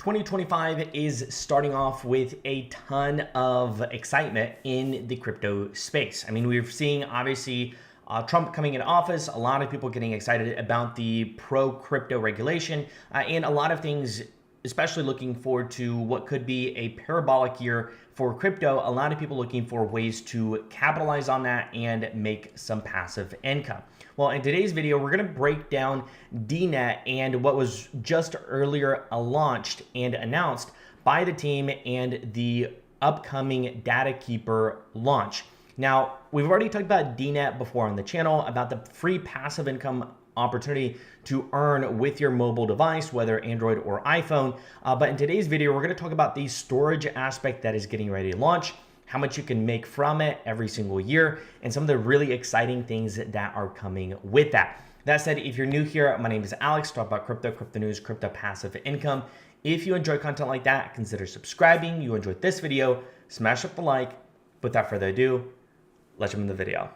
2025 is starting off with a ton of excitement in the crypto space. I mean, we're seeing obviously Trump coming into office, a lot of people getting excited about the pro-crypto regulation, and a lot of things, especially looking forward to what could be a parabolic year for crypto. A lot of people looking for ways to capitalize on that and make some passive income. Well, in today's video, we're going to break down Denet and what was just earlier launched and announced by the team and the upcoming Data Keeper launch. Now, we've already talked about Denet before on the channel, about the free passive income opportunity to earn with your mobile device, whether Android or iPhone. But in today's video, we're going to talk about the storage aspect that is getting ready to launch, how much you can make from it every single year, and some of the really exciting things that are coming with that. That said, if you're new here, my name is Alex, talk about crypto, crypto news, crypto passive income. If you enjoy content like that, consider subscribing. You enjoyed this video, smash up the like. Without further ado, let's jump into the video.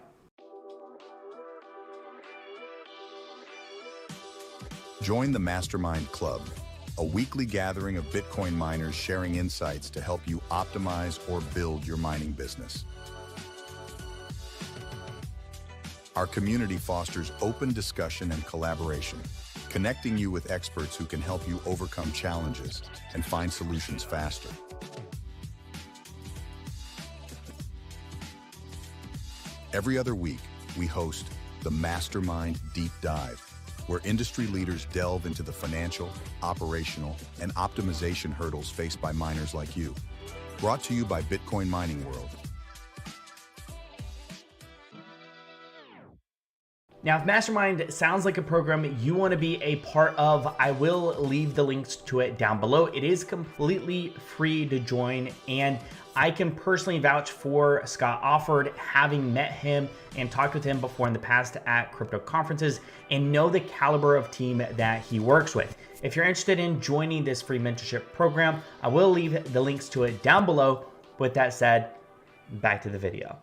Join the Mastermind Club, a weekly gathering of Bitcoin miners sharing insights to help you optimize or build your mining business. Our community fosters open discussion and collaboration, connecting you with experts who can help you overcome challenges and find solutions faster. Every other week, we host the Mastermind Deep Dive, where industry leaders delve into the financial, operational, and optimization hurdles faced by miners like you. Brought to you by Bitcoin Mining World. Now, if Mastermind sounds like a program you want to be a part of, I will leave the links to it down below. It is completely free to join, and I can personally vouch for Scott Offord, having met him and talked with him before in the past at crypto conferences, and know the caliber of team that he works with. If you're interested in joining this free mentorship program, I will leave the links to it down below. With that said, back to the video.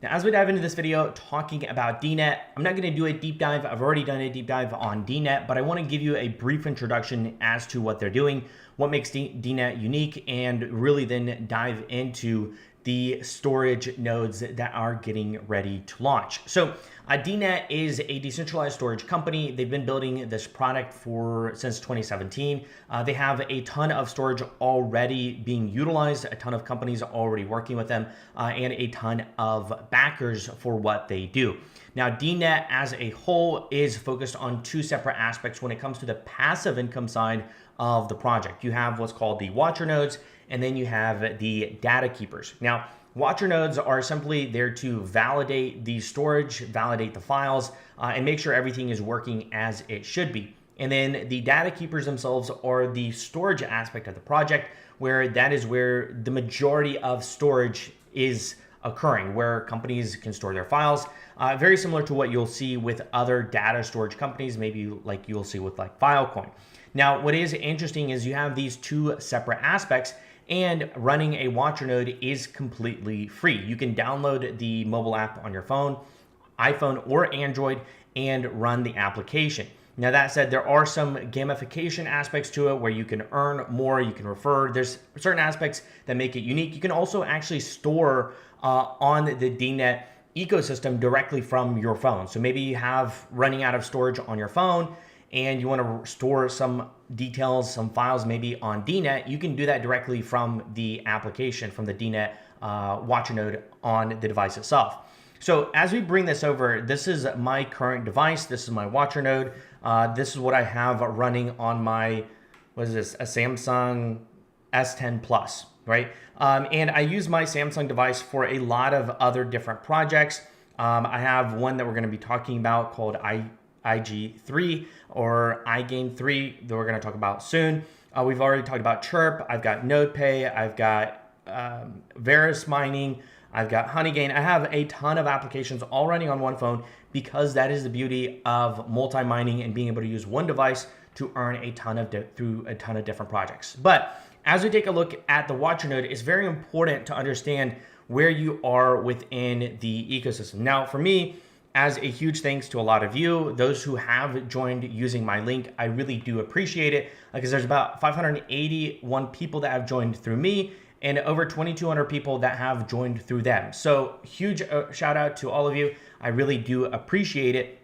Now, as we dive into this video talking about Denet, I'm not going to do a deep dive. I've already done a deep dive on Denet, but I want to give you a brief introduction as to what they're doing, what makes Denet unique, and really then dive into the storage nodes that are getting ready to launch. So Denet is a decentralized storage company. They've been building this product since 2017. They have a ton of storage already being utilized, a ton of companies already working with them, and a ton of backers for what they do. Now, Denet as a whole is focused on two separate aspects when it comes to the passive income side of the project. You have what's called the watcher nodes, and then you have the data keepers. Now, watcher nodes are simply there to validate the storage, validate the files, and make sure everything is working as it should be. And then the data keepers themselves are the storage aspect of the project, where that is where the majority of storage is occurring, where companies can store their files. Very similar to what you'll see with other data storage companies, maybe like you'll see with like Filecoin. Now, what is interesting is you have these two separate aspects, and running a watcher node is completely free. You can download the mobile app on your phone, iPhone or Android, and run the application. Now, that said, there are some gamification aspects to it where you can earn more, you can refer. There's certain aspects that make it unique. You can also actually store on the Denet ecosystem directly from your phone. So maybe you have running out of storage on your phone and you want to store some details, some files maybe on Denet, you can do that directly from the application, from the Denet watcher node on the device itself. So as we bring this over, this is my current device. This is my watcher node. This is what I have running on my, what is this, a Samsung S10 Plus, right? And I use my Samsung device for a lot of other different projects. I have one that we're going to be talking about called IG3 or iGain3 that we're going to talk about soon. We've already talked about Chirp. I've got NodePay. I've got Varus mining. I've got Honeygain. I have a ton of applications all running on one phone because that is the beauty of multi-mining and being able to use one device to earn a ton of through a ton of different projects. But as we take a look at the watcher node, it's very important to understand where you are within the ecosystem. Now, for me, as a huge thanks to a lot of you, those who have joined using my link. I really do appreciate it because there's about 581 people that have joined through me and over 2,200 people that have joined through them. So huge shout out to all of you. I really do appreciate it.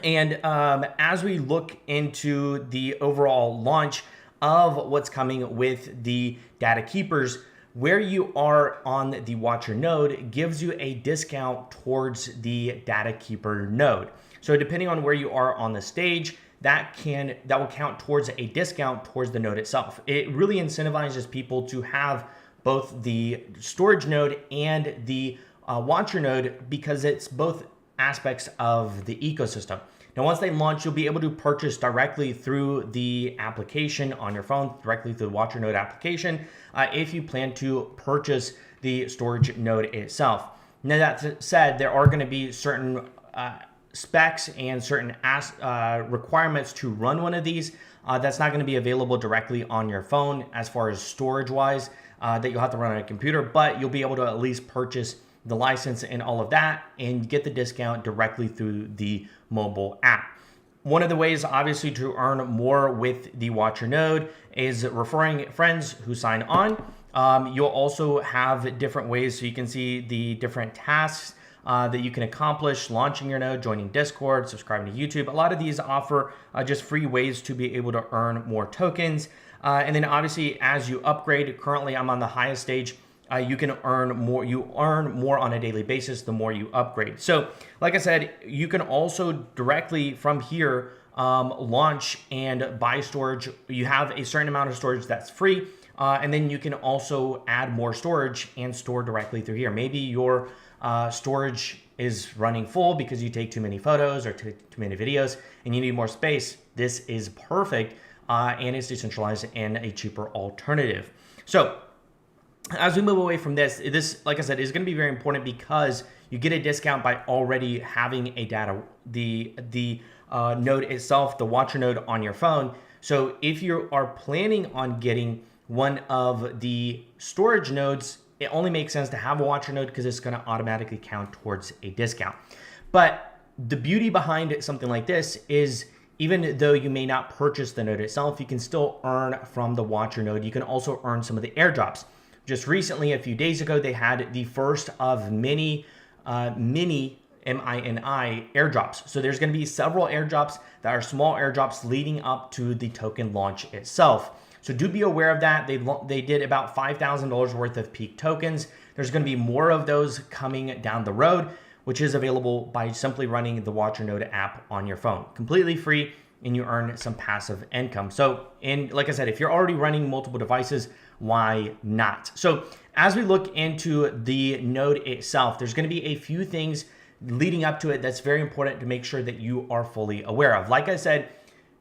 And as we look into the overall launch of what's coming with the data keepers, where you are on the Watcher node gives you a discount towards the data keeper node. So depending on where you are on the stage, that will count towards a discount towards the node itself. It really incentivizes people to have both the storage node and the Watcher node because it's both aspects of the ecosystem. Now, once they launch, you'll be able to purchase directly through the application on your phone, directly through the Watcher node application, if you plan to purchase the storage node itself. Now, that said, there are going to be certain specs and certain requirements to run one of these that's not going to be available directly on your phone as far as storage wise that you'll have to run on a computer, but you'll be able to at least purchase the license and all of that and get the discount directly through the mobile app. One of the ways obviously to earn more with the Watcher node is referring friends who sign on. You'll also have different ways so you can see the different tasks that you can accomplish, launching your node, joining Discord, subscribing to YouTube. A lot of these offer just free ways to be able to earn more tokens. And then obviously as you upgrade, currently I'm on the highest stage, you can earn more. You earn more on a daily basis the more you upgrade. So like I said, you can also directly from here launch and buy storage. You have a certain amount of storage that's free. And then you can also add more storage and store directly through here. Maybe your storage is running full because you take too many photos or too many videos and you need more space. This is perfect and it's decentralized and a cheaper alternative. So as we move away from this, like I said, is going to be very important because you get a discount by already having a the node itself, the Watcher node on your phone. So if you are planning on getting one of the storage nodes, it only makes sense to have a Watcher node because it's going to automatically count towards a discount. But the beauty behind something like this is even though you may not purchase the node itself, you can still earn from the Watcher node. You can also earn some of the airdrops. Just recently, a few days ago, they had the first of mini MINI airdrops. So there's going to be several airdrops that are small airdrops leading up to the token launch itself. So do be aware of that. They did about $5,000 worth of peak tokens. There's going to be more of those coming down the road, which is available by simply running the Watcher node app on your phone. Completely free, and you earn some passive income. So, and like I said, if you're already running multiple devices, why not? So as we look into the node itself, there's going to be a few things leading up to it that's very important to make sure that you are fully aware of. Like I said,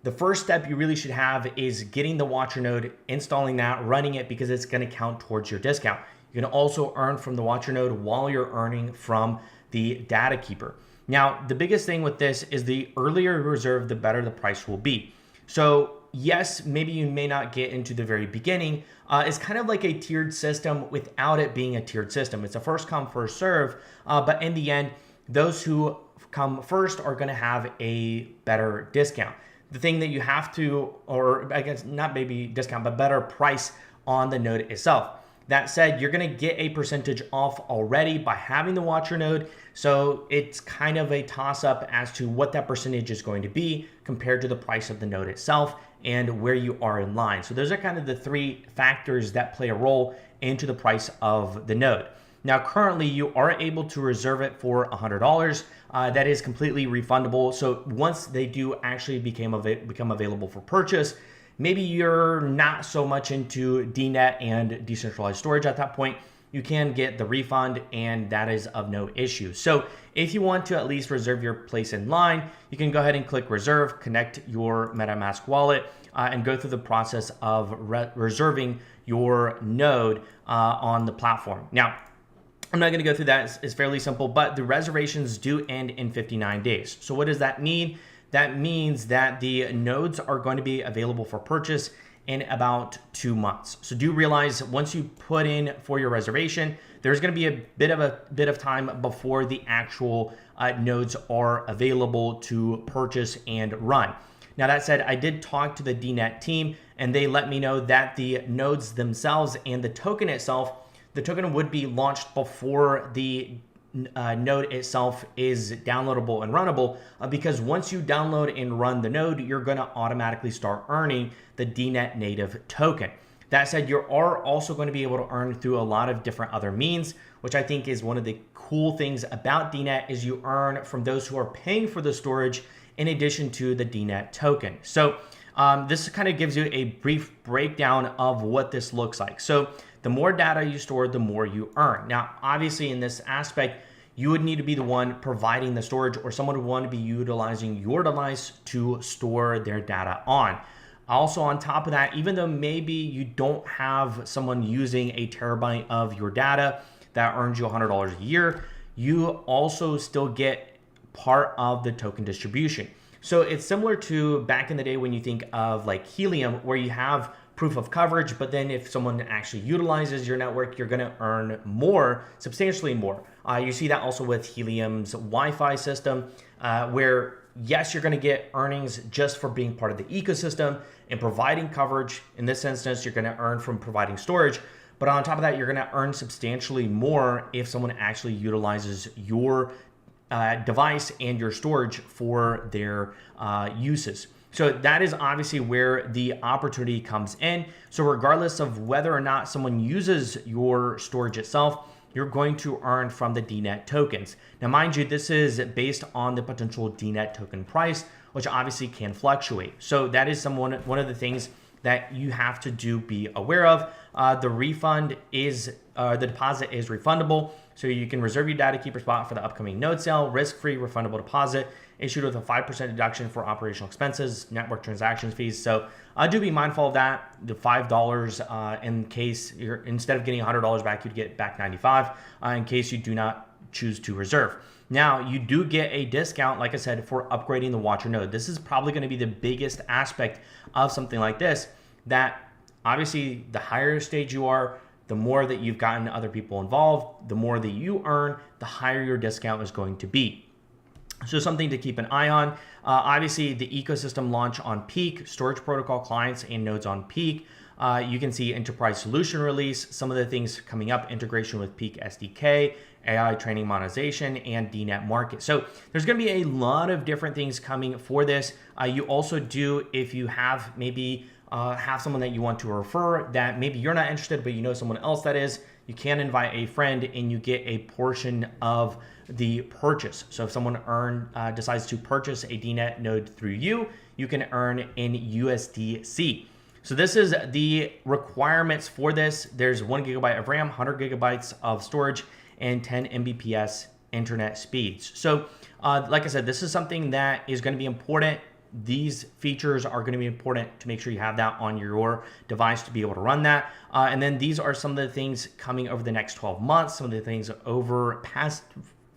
the first step you really should have is getting the Watcher node, installing that, running it because it's going to count towards your discount. You can also earn from the Watcher node while you're earning from the data keeper. Now, the biggest thing with this is the earlier you reserve, the better the price will be. So yes, maybe you may not get into the very beginning. It's kind of like a tiered system without it being a tiered system. It's a first come, first serve, but in the end, those who come first are gonna have a better discount. The thing that you have to, or I guess not maybe discount, but better price on the node itself. That said, you're gonna get a percentage off already by having the Watcher node. So it's kind of a toss up as to what that percentage is going to be compared to the price of the node itself and where you are in line. So those are kind of the three factors that play a role into the price of the node. Now, currently you are able to reserve it for $100. That is completely refundable. So once they do actually become available for purchase, maybe you're not so much into Denet and decentralized storage at that point, you can get the refund and that is of no issue. So if you want to at least reserve your place in line, you can go ahead and click reserve, connect your MetaMask wallet, and go through the process of reserving your node on the platform. Now, I'm not going to go through that. It's fairly simple, but the reservations do end in 59 days. So what does that mean? That means that the nodes are going to be available for purchase in about 2 months. So do realize once you put in for your reservation, there's going to be a bit of time before the actual nodes are available to purchase and run. Now that said, I did talk to the Denet team and they let me know that the nodes themselves and the token itself, the token would be launched before the node itself is downloadable and runnable, because once you download and run the node, you're going to automatically start earning the Denet native token. That said, you are also going to be able to earn through a lot of different other means, which I think is one of the cool things about Denet is you earn from those who are paying for the storage in addition to the Denet token. So this kind of gives you a brief breakdown of what this looks like. So the more data you store, the more you earn. Now, obviously in this aspect, you would need to be the one providing the storage, or someone would want to be utilizing your device to store their data on. Also, on top of that, even though maybe you don't have someone using a terabyte of your data that earns you $100 a year, you also still get part of the token distribution. So it's similar to back in the day when you think of like Helium, where you have proof of coverage, but then if someone actually utilizes your network, you're going to earn more, substantially more. You see that also with Helium's Wi-Fi system, where yes, you're going to get earnings just for being part of the ecosystem and providing coverage. In this instance, you're going to earn from providing storage. But on top of that, you're going to earn substantially more if someone actually utilizes your device and your storage for their uses. So that is obviously where the opportunity comes in. So regardless of whether or not someone uses your storage itself, you're going to earn from the Denet tokens. Now, mind you, this is based on the potential Denet token price, which obviously can fluctuate. So that is one of the things that you have to be aware of. The deposit is refundable. So you can reserve your data keeper spot for the upcoming node sale, risk-free refundable deposit, issued with a 5% deduction for operational expenses, network transactions fees. So do be mindful of that. The $5 in case you're, instead of getting $100 back, you'd get back 95 in case you do not choose to reserve. Now, you do get a discount, like I said, for upgrading the Watcher node. This is probably going to be the biggest aspect of something like this, that obviously the higher stage you are, the more that you've gotten other people involved, the more that you earn, the higher your discount is going to be. So something to keep an eye on. Obviously, the ecosystem launch on peak, storage protocol clients and nodes on peak. You can see enterprise solution release, some of the things coming up, integration with Peak SDK, AI training monetization, and Denet market. So there's going to be a lot of different things coming for this. You also do, if you have maybe have someone that you want to refer that maybe you're not interested, but you know someone else that is, you can invite a friend and you get a portion of the purchase. So if someone decides to purchase a Denet node through you, you can earn in USDC. So this is the requirements for this. There's 1 gigabyte of RAM, 100 gigabytes of storage, and 10 Mbps internet speeds. So like I said, this is something that is going to be important. These features are going to be important to make sure you have that on your device to be able to run that. And then these are some of the things coming over the next 12 months, some of the things over past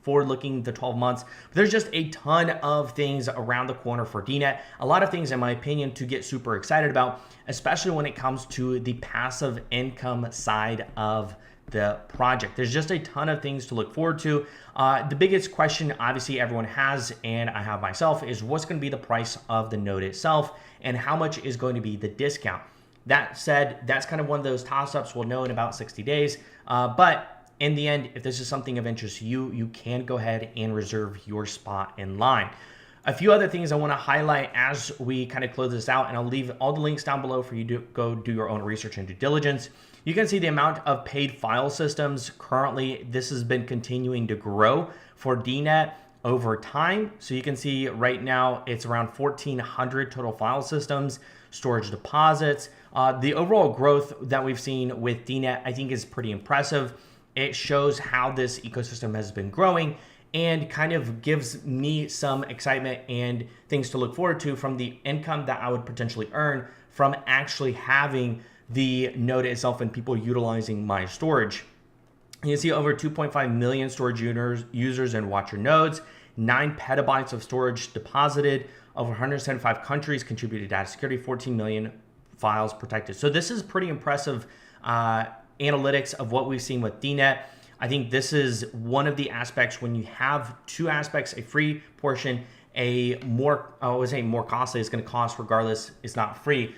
forward-looking the 12 months. But there's just a ton of things around the corner for Denet. A lot of things, in my opinion, to get super excited about, especially when it comes to the passive income side of the project. There's just a ton of things to look forward to. The biggest question obviously everyone has, and I have myself, is what's going to be the price of the node itself and how much is going to be the discount. That said, that's kind of one of those toss-ups we'll know in about 60 days. But in the end, if this is something of interest to you, you can go ahead and reserve your spot in line. A few other things I want to highlight as we kind of close this out, and I'll leave all the links down below for you to go do your own research and due diligence. You can see the amount of paid file systems. Currently, this has been continuing to grow for Denet over time. So you can see right now it's around 1,400 total file systems, storage deposits. The overall growth that we've seen with Denet, I think, is pretty impressive. It shows how this ecosystem has been growing and kind of gives me some excitement and things to look forward to from the income that I would potentially earn from actually having the node itself and people utilizing my storage. You can see over 2.5 million storage users and Watcher nodes, 9 petabytes of storage deposited, over 175 countries contributed data security, 14 million files protected. So this is pretty impressive analytics of what we've seen with Denet. I think this is one of the aspects when you have two aspects, a free portion, a more, I would say more costly, it's going to cost regardless, it's not free,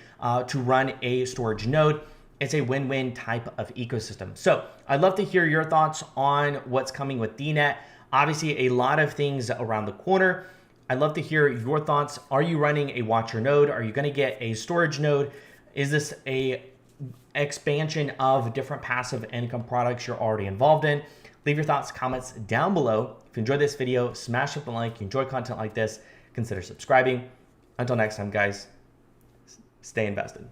to run a storage node. It's a win-win type of ecosystem. So I'd love to hear your thoughts on what's coming with Denet. Obviously, a lot of things around the corner. I'd love to hear your thoughts. Are you running a watcher node? Are you going to get a storage node? Is this a expansion of different passive income products you're already involved in? Leave your thoughts, comments down below. If you enjoyed this video, smash up the like. You enjoy content like this, consider subscribing. Until next time, guys, stay invested.